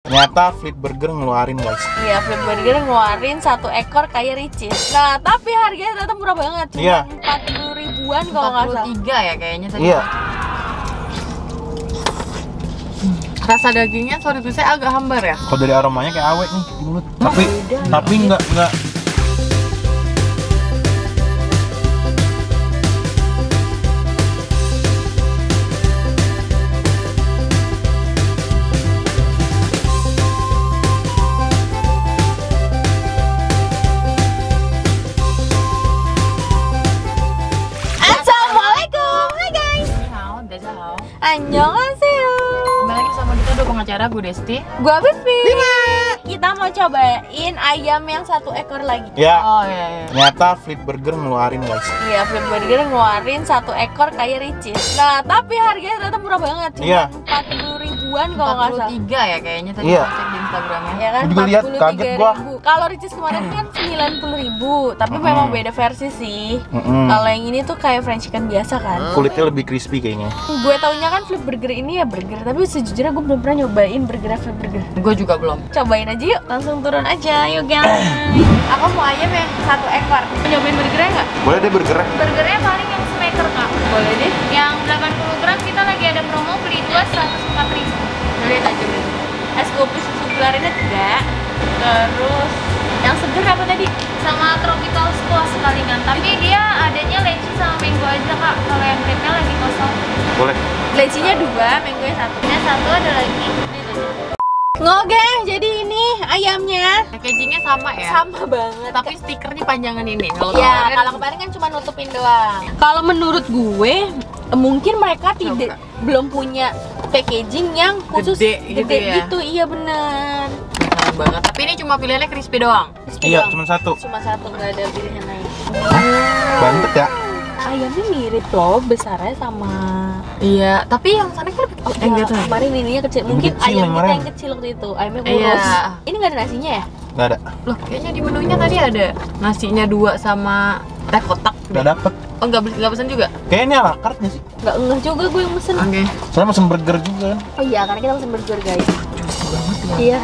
Ternyata Flip Burger ngeluarin guys. Iya, Flip Burger ngeluarin 1 ekor kayak Ricis. Nah, tapi harganya ternyata murah banget, cuma Iya. 40 ribuan kalau nggak salah. 43 ya kayaknya tadi. Iya. Rasa dagingnya sorry tuh saya agak hambar ya. Kalau dari aromanya kayak awet nih di mulut. Tapi enggak. Assalamualaikum, hai guys. Annyeonghaseyo. Kembali lagi sama kita dua pengacara, gue Desti. Gua Vivi. Kita mau cobain ayam yang 1 ekor lagi. Ya. Oh iya. Ternyata Flip Burger ngeluarin guys. Iya, Flip Burger ngeluarin 1 ekor kayak Ricis. Nah, tapi harganya ternyata murah banget, cuma Iya. 40 ribuan kalau nggak salah. 43 ya kayaknya tadi Iya. cek di Instagramnya. Ya kan, Gua juga lihat, kaget gua. 43.000. Kalau Ricis kemarin kan 90.000, tapi memang beda versi sih. Kalau yang ini tuh kayak fried chicken biasa kan. Kulitnya lebih crispy kayaknya. Gue taunya kan Flip Burger ini ya burger, tapi sejujurnya gue belum pernah nyobain burger Flip Burger. Gue juga belum. Cobain aja yuk, langsung turun aja, yuk guys. Aku mau ayam yang 1 ekor. Nyobain burgernya nggak? Boleh deh burgernya. Burgernya paling yang smaker kak. Boleh deh. Yang 80 gram kita lagi ada promo, beli 2 104.000. Lihat aja berarti. Es kopi susu gularinnya 3. Terus yang seger apa tadi? Sama tropical squash sekalian. Tapi dia adanya leci sama mango aja kak. Kalau yang creamnya lagi kosong. Boleh. Lecinya 2, mangonya 1. Ini 1 ada lagi. Ngoge, jadi ini ayamnya Packagingnya sama ya? sama banget. Tapi stikernya panjangan ini. Ya, kalau kemarin kan cuma nutupin doang. Kalau menurut gue, mungkin mereka belum punya packaging yang khusus Gede gitu ya? gitu. Iya bener. Keren banget. Tapi ini cuma pilihannya crispy doang. Iya, cuma 1. Cuma 1, nggak ada pilihan lain. Bantet ya. Ayamnya mirip loh besarnya sama. Iya, tapi yang sana kan lebih enggak tahu. Kemarin ininya kecil. Mungkin kecil ayam yang kita kemarin. yang kecil waktu itu. Ayamnya kurus. Iya. Ini nggak ada nasinya ya? Nggak ada. Loh, kayaknya di menunya tadi ada nasinya 2 sama teh kotak. Nggak dapet. Oh, nggak pesan juga? Kayaknya ini ala carte nggak sih? Nggak ngeh juga gue yang mesen. Oke. Soalnya pesen burger juga kan. Oh iya, karena kita pesen burger guys. Juicy banget ya. Iya.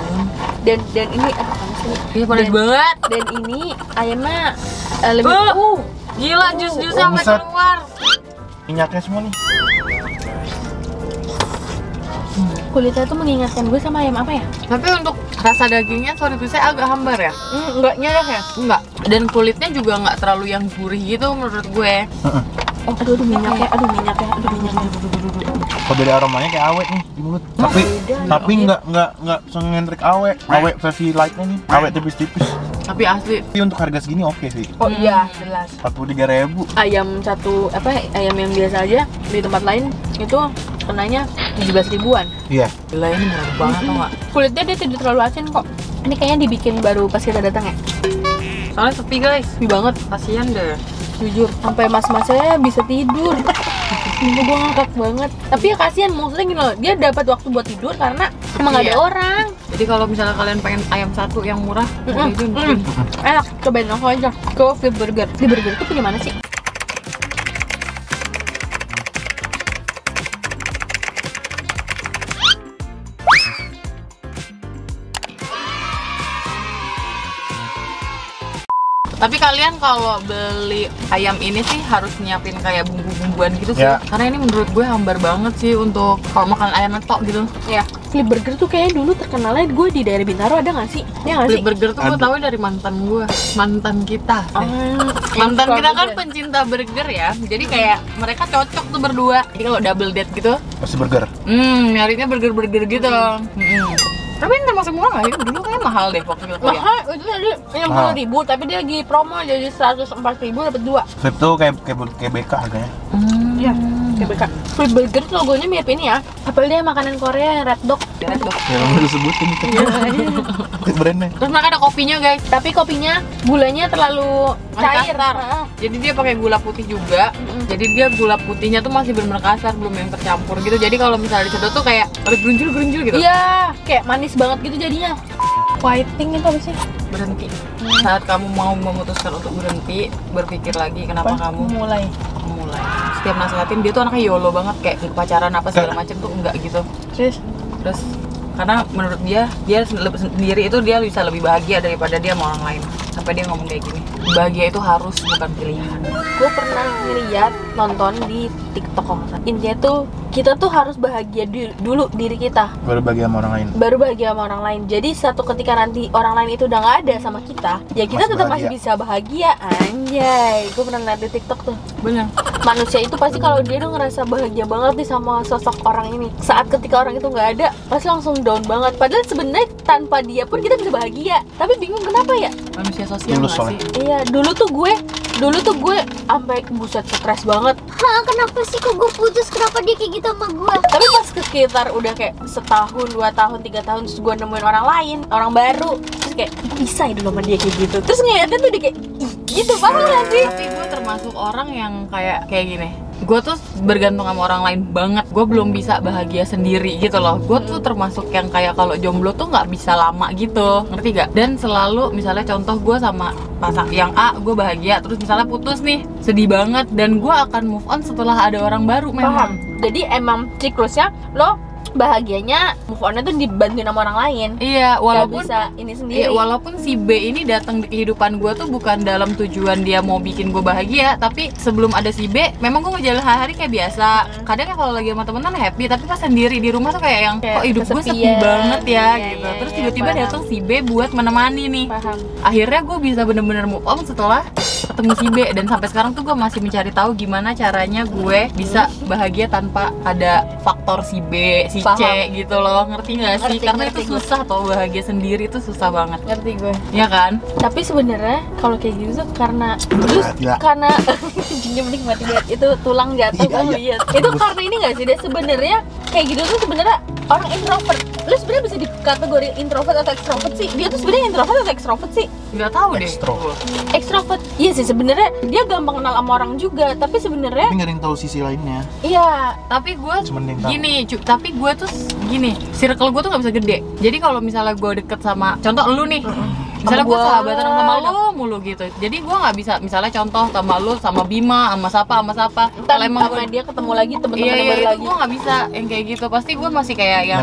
Dan ini panas nih. Iya, panas banget. Dan ini ayamnya lebih Gila, jus-jus sampai buset. keluar. Minyaknya semua nih. kulitnya tuh mengingatkan gue sama ayam apa ya? Tapi untuk rasa dagingnya sorry tuh saya agak hambar ya. Enggak nyerah ya? Enggak. Dan kulitnya juga nggak terlalu yang gurih gitu menurut gue. Oh, aduh minyaknya, aduh minyaknya. Kalau dari aromanya kayak awet nih di mulut. Tapi nggak sengentrik awet. Awet versi lightnya nih. Awet tipis-tipis. Tapi asli. Tapi untuk harga segini oke sih. Oh iya, jelas. 43.000. Ayam satu ayam yang biasa aja di tempat lain itu kenanya 17 ribuan. Iya. Gila, ini murah banget tau nggak? Kulitnya dia tidak terlalu asin kok. Ini kayaknya dibikin baru pas kita datang ya. Soalnya sepi guys. Sepi banget, Kasian deh. jujur. Sampai mas-masnya bisa tidur. Ini gue ngakak banget. Tapi ya kasihan, maksudnya gini loh, dia dapat waktu buat tidur karena emang nggak ada Iya. orang. Jadi kalau misalnya kalian pengen ayam satu yang murah, itu mungkin. Enak, cobain langsung aja ke Flip Burger. Flip Burger itu punya mana sih? Tapi kalian kalau beli ayam ini sih harus nyiapin kayak bumbu-bumbuan gitu sih. Ya. Karena ini menurut gue hambar banget sih untuk kalau makan ayam netok gitu. Ya, Flip Burger tuh kayaknya dulu terkenalnya gue di daerah Bintaro, ada nggak sih? Ya nggak sih? Flip Burger tuh gue tahu dari mantan gue, mantan kita. Mantan kita kan pencinta burger ya. Jadi kayak mereka cocok tuh berdua. Jadi kalau double date gitu, Pasti burger. nyarinya burger-burger gitu. Tapi ini termasuk murah nggak sih? Dulu kayak mahal deh waktu itu ya. Mahal, itu tadi 60.000, tapi dia lagi promo jadi 104.000 dapat 2. Flip tuh kayak BK harganya. Iya, KBK. Flip Burger tuh logonya mirip ini ya. Apa dia makanan Korea yang Red Dog? Red Dog. Ya udah disebutin itu. Brandnya. Terus mereka ada kopinya guys. Tapi kopinya gulanya terlalu cair. Jadi dia pakai gula putih juga. Jadi dia gula putihnya tuh masih benar kasar, belum yang tercampur gitu. Jadi kalau misalnya disedot tuh kayak ada gerunjul gitu. Iya, kayak manis banget gitu jadinya. Whiting itu apa sih? Berhenti. Saat kamu mau memutuskan untuk berhenti, berpikir lagi kenapa kamu mulai. Setiap nasihatin dia tuh anaknya YOLO banget, kayak pacaran apa segala macem tuh enggak gitu. Terus Terus karena menurut dia sendiri itu dia bisa lebih bahagia daripada dia sama orang lain. Sampai dia ngomong kayak gini, bahagia itu harus, bukan pilihan. Gue pernah ngeliat nonton di TikTok kalau nggak salah. Intinya tuh kita tuh harus bahagia dulu diri kita, Baru bahagia sama orang lain. baru bahagia sama orang lain. Jadi satu ketika nanti orang lain itu udah nggak ada sama kita, ya kita Masih tetap bahagia. masih bisa bahagia. Anjay, gue pernah lihat di TikTok tuh. Bener. Manusia itu pasti kalau dia udah ngerasa bahagia banget nih sama sosok orang ini, saat ketika orang itu nggak ada pasti langsung down banget. Padahal sebenarnya tanpa dia pun kita bisa bahagia, tapi bingung kenapa ya. Manusia sosial Tulus nggak sih? Iya, dulu tuh gue sampai buset stres banget. Hah, kenapa sih kok gue putus? Kenapa dia kayak gitu sama gue? Tapi pas sekitar udah kayak setahun, 2 tahun, 3 tahun, terus gue nemuin orang lain, orang baru, terus kayak "Kok bisa ya dulu sama dia kayak gitu. Terus ngeliatnya tuh dia kayak ih gitu, paham gak sih? Tapi gue termasuk orang yang kayak gini. Gue tuh bergantung sama orang lain banget. Gue belum bisa bahagia sendiri gitu loh. Gue tuh termasuk yang kayak kalau jomblo tuh nggak bisa lama gitu, ngerti gak? Dan selalu misalnya contoh gue sama pasang yang A, gue bahagia, terus misalnya putus nih, sedih banget, dan gue akan move on setelah ada orang baru Paham? memang. Jadi emang siklusnya lo bahagianya move on-nya tuh dibantuin sama orang lain. Iya, Gak walaupun bisa ini sendiri. iya, walaupun si B ini datang di kehidupan gue tuh bukan dalam tujuan dia mau bikin gue bahagia, tapi sebelum ada si B, memang gue ngejalan hari-hari kayak biasa. Kadang ya kalau lagi sama temenan happy, tapi pas sendiri di rumah tuh kayak yang Kayak kok hidup gue sepi kesepian. banget ya Iya, gitu. iya, Terus iya, tiba-tiba paham. datang si B buat menemani nih. Paham. Akhirnya gue bisa bener-bener move on setelah ketemu si B, dan sampai sekarang tuh gue masih mencari tahu gimana caranya gue bisa bahagia tanpa ada faktor si B, si C Paham. gitu loh, ngerti gak sih? Ngerti, Karena ngerti itu gue. susah tuh, bahagia sendiri tuh susah banget, Ngerti gue. ya kan? Tapi sebenarnya kalau kayak gitu tuh karena terus Gila. karena jinjim nikmati banget itu tulang jatuh Iya, gue iya. lihat. Itu karena ini nggak sih? Dia sebenarnya kayak gitu tuh sebenarnya orang introvert. Lu sebenarnya bisa dikategori introvert atau extrovert sih? Dia tuh sebenarnya introvert atau extrovert sih? Nggak tahu deh. Extrovert. Extrovert. Iya sih sebenarnya dia gampang kenal sama orang juga, tapi sebenarnya Tapi nggak ada yang tahu sisi lainnya. iya. Tapi gue Cuman dia yang tahu. gini, tapi gue tuh gini, circle gue tuh nggak bisa gede. Jadi kalau misalnya gue deket sama, contoh lu nih, misalnya Sama gue gua. sahabatan sama lu mulu gitu. Jadi gue nggak bisa, misalnya contoh sama lu, sama Bima, sama Sapa. Ntar Kalau emang sama dia ketemu lagi iya, temen-temen baru itu lagi. gue nggak bisa yang kayak gitu. Pasti gue masih kayak yang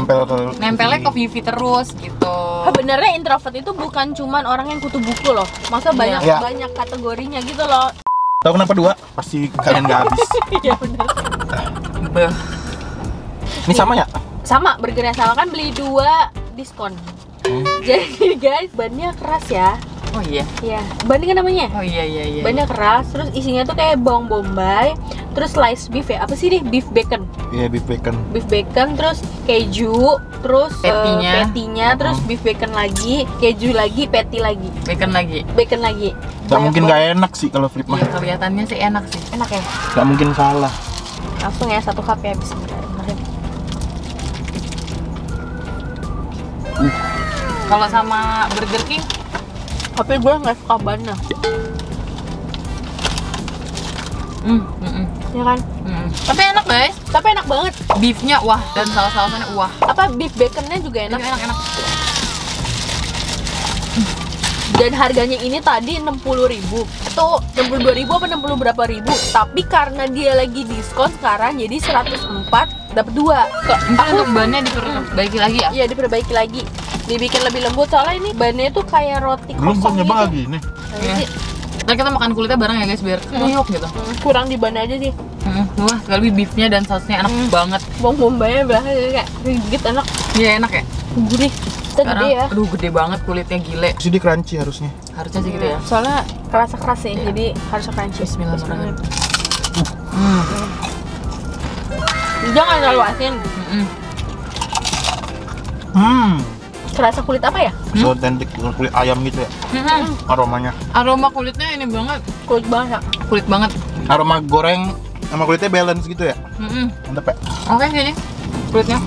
nempelnya ke Vivi terus gitu. Sebenarnya introvert itu bukan cuman orang yang kutu buku loh. Masa banyak Iya. banyak kategorinya gitu loh. Tahu kenapa 2? Pasti kalian nggak habis. Iya bener. Beuh. Ini sama ya? Sama, burgernya sama kan beli 2 diskon. Jadi guys, bannya keras ya. Oh iya, Iya, ban kan namanya. oh iya. Bannya keras, terus isinya tuh kayak bawang bombay, terus slice beef ya. Apa sih nih? Beef bacon. Iya, beef bacon. Beef bacon, terus keju, terus Patty-nya. terus beef bacon lagi, keju lagi, patty lagi, Bacon lagi. bacon lagi. Gak Banyak mungkin banget. gak enak sih kalau flip mah. Iya, kelihatannya sih enak sih. Enak ya. Gak mungkin salah. Langsung ya 1 cup ya, bismillahirrahmanirrahim. Kalau sama Burger King, Tapi gue nggak suka bannya, ya kan? Tapi enak guys. Tapi enak banget. Beefnya wah, dan saus-sausannya wah. Apa beef baconnya juga enak. Enak. Dan harganya ini tadi 60.000. Itu 62.000 apa 60 berapa ribu. Tapi karena dia lagi diskon sekarang jadi 104 dapat 2. Mungkin untuk bannya diperbaiki lagi ya? Iya, diperbaiki lagi. Dibikin lebih lembut soalnya ini bannya tuh kayak roti Belum kosong punya gitu. lagi nih. Iya. Ntar kita makan kulitnya bareng ya guys, biar kriuk gitu. Kurang di ban aja sih. Wah, sekali beefnya dan sausnya enak banget. Bawang bombaynya berasa kayak gigit enak, Iya enak ya. gurih. Kita gede ya. Aduh gede banget kulitnya, gile. Jadi crunchy harusnya. Harusnya sih gitu ya. Soalnya kerasa keras sih, Iya. jadi harus crunchy. Bismillahirrahmanirrahim. Jangan terlalu asin. Kerasa kulit apa ya? So authentic kulit ayam gitu ya aromanya. Aroma kulitnya ini banget, Kulit banget ya. kulit banget. Aroma goreng sama kulitnya balance gitu ya. Mantep ya. Oke sini kulitnya.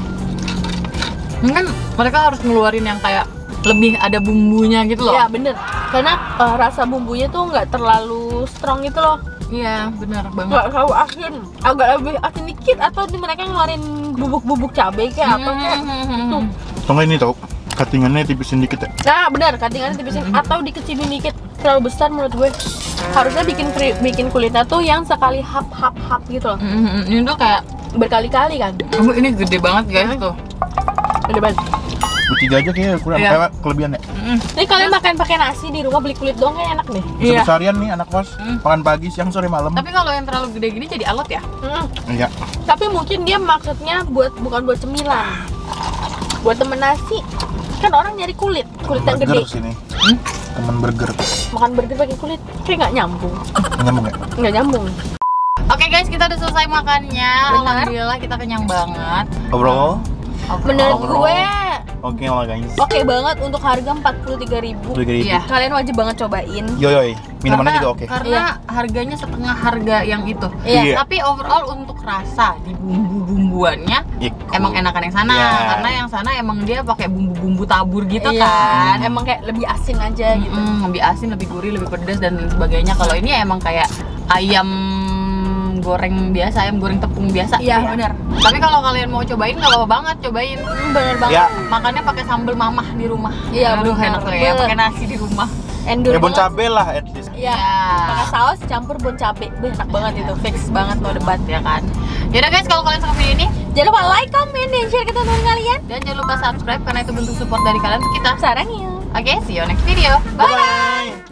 Mungkin mereka harus ngeluarin yang kayak lebih ada bumbunya gitu loh. Iya bener. Karena rasa bumbunya tuh nggak terlalu strong gitu loh. Iya, benar banget. Nggak terlalu asin. Agak lebih asin dikit atau mereka ngeluarin bubuk-bubuk cabai kayak apa kayak. Tuh. Atau nggak ini tau, cuttingannya tipisin dikit ya. Nah benar, cuttingannya tipisin atau dikecilin dikit. Terlalu besar menurut gue. Harusnya bikin kulitnya tuh yang sekali hap gitu loh. Ini tuh kayak Berkali-kali kan. ini gede banget guys tuh. Gede banget. Bertiga aja kayaknya kurang Iya. kelebihan ya. Ini kalian makan pakai nasi di rumah, beli kulit doang kayak enak deh. Iya. Sebesarian nih anak kos, makan pagi, siang, sore, malam. Tapi kalau yang terlalu gede gini jadi alot ya. Iya. Tapi mungkin dia maksudnya bukan buat cemilan, buat temen nasi. Kan orang nyari kulit yang Burger gede. sini. Temen burger. Makan burger pakai kulit, kayak nggak nyambung. Nyambung ya? Nggak nyambung. Oke guys, kita udah selesai makannya. Alhamdulillah kita kenyang banget. Overall, Menurut Overall. gue oke lah guys. oke banget untuk harga 43.000. Iya. Kalian wajib banget cobain. Yoyoy, minumannya juga oke. Karena harganya setengah harga yang itu. Iya. Tapi overall untuk rasa di bumbu-bumbuannya Iya. emang enakan yang sana. Iya. Karena yang sana emang dia pakai bumbu-bumbu tabur gitu Iya, kan. emang kayak lebih asin aja gitu. Lebih asin, lebih gurih, lebih pedas dan sebagainya. Kalau ini emang kayak ayam goreng biasa, ayam goreng tepung biasa. Iya, benar. Tapi kalau kalian mau cobain nggak apa-apa banget, cobain. Bener banget. Ya. Makannya pakai sambal mamah di rumah. Iya, Aduh, benar. enak tuh ya, Bener. pakai nasi di rumah. Endul Ya bon banget. cabe lah at least. Iya. Pakai saus campur bon cabe. Enak banget itu, fix banget no debat. Ya kan. Yaudah guys, kalau kalian suka video ini Jangan lupa like, comment, dan share ke teman kalian. dan jangan lupa subscribe karena itu bentuk support dari kalian ke kita. Sarangnya. Oke, see you next video. Bye. Bye.